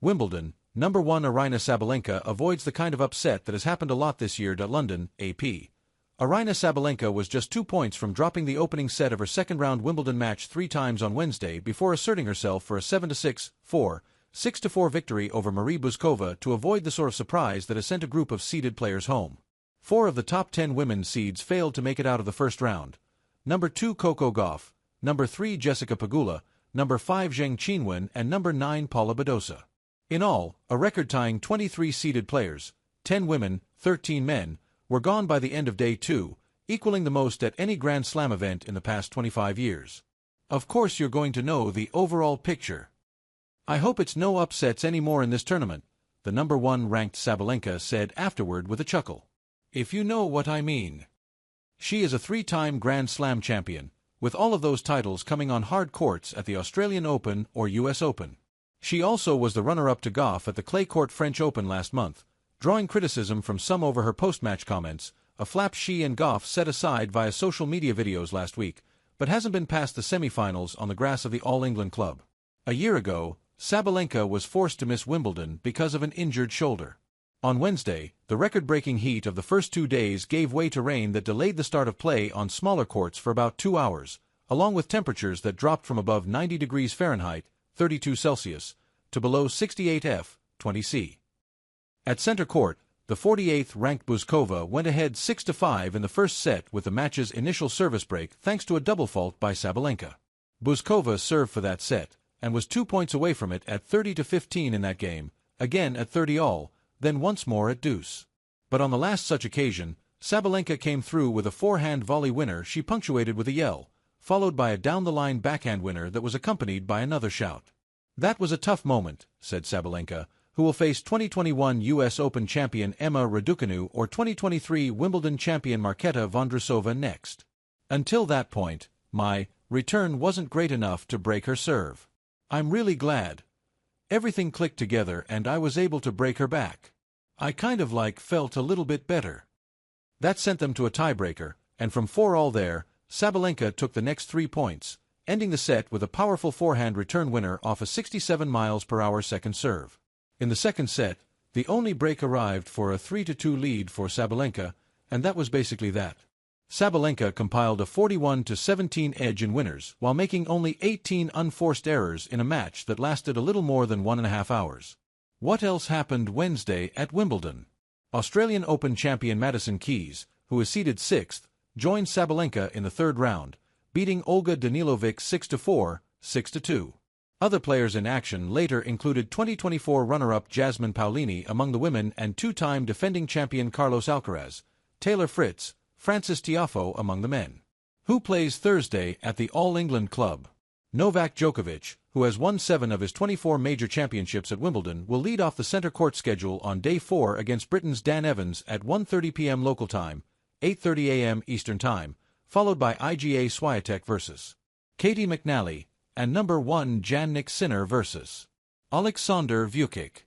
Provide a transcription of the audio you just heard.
Wimbledon, number 1 Aryna Sabalenka avoids the kind of upset that has happened a lot this year. London, AP. Aryna Sabalenka was just 2 points from dropping the opening set of her second-round Wimbledon match 3 times on Wednesday before asserting herself for a 7-6, 4, 6-4 victory over Marie Buzkova to avoid the sort of surprise that has sent a group of seeded players home. 4 of the top 10 women's seeds failed to make it out of the first round. Number 2 Coco Gauff, number 3 Jessica Pegula, number 5 Zheng Qinwen, and number 9 Paula Badosa. In all, a record-tying 23 seeded players, 10 women, 13 men, were gone by the end of day 2, equaling the most at any Grand Slam event in the past 25 years. Of course you're going to know the overall picture. I hope it's no upsets anymore in this tournament, the number 1 ranked Sabalenka said afterward with a chuckle. If you know what I mean. She is a 3-time Grand Slam champion, with all of those titles coming on hard courts at the Australian Open or US Open. She also was the runner-up to Gauff at the clay court French Open last month, drawing criticism from some over her post-match comments, a flap she and Gauff set aside via social media videos last week, but hasn't been past the semi-finals on the grass of the All England club. A year ago, Sabalenka was forced to miss Wimbledon because of an injured shoulder. On Wednesday, the record-breaking heat of the first 2 days gave way to rain that delayed the start of play on smaller courts for about 2 hours, along with temperatures that dropped from above 90 degrees Fahrenheit, 32 Celsius, to below 68 F, 20 C. At center court, the 48th-ranked Buzkova went ahead 6-5 in the first set with the match's initial service break thanks to a double fault by Sabalenka. Buzkova served for that set, and was 2 points away from it at 30-15 in that game, again at 30 all, then once more at deuce. But on the last such occasion, Sabalenka came through with a forehand volley winner she punctuated with a yell, followed by a down-the-line backhand winner that was accompanied by another shout. That was a tough moment, said Sabalenka, who will face 2021 US Open champion Emma Raducanu or 2023 Wimbledon champion Marketa Vondrousova next. Until that point, my return wasn't great enough to break her serve. I'm really glad. Everything clicked together and I was able to break her back. I kind of felt a little bit better. That sent them to a tiebreaker, and from 4 all there, Sabalenka took the next 3 points, ending the set with a powerful forehand return winner off a 67 mph second serve. In the second set, the only break arrived for a 3-2 lead for Sabalenka, and that was basically that. Sabalenka compiled a 41-17 edge in winners while making only 18 unforced errors in a match that lasted a little more than 1.5 hours. What else happened Wednesday at Wimbledon? Australian Open champion Madison Keys, who is seeded 6th, joined Sabalenka in the third round, beating Olga Danilovic 6-4, 6-2. Other players in action later included 2024 runner-up Jasmine Paolini among the women and 2-time defending champion Carlos Alcaraz, Taylor Fritz, Francis Tiafoe among the men. Who plays Thursday at the All England Club? Novak Djokovic, who has won 7 of his 24 major championships at Wimbledon, will lead off the center court schedule on day 4 against Britain's Dan Evans at 1:30 p.m. local time, 8:30 a.m. Eastern Time, followed by Iga Swiatek vs. Katie McNally, and number 1 Jannik Sinner vs. Alexander Vukic.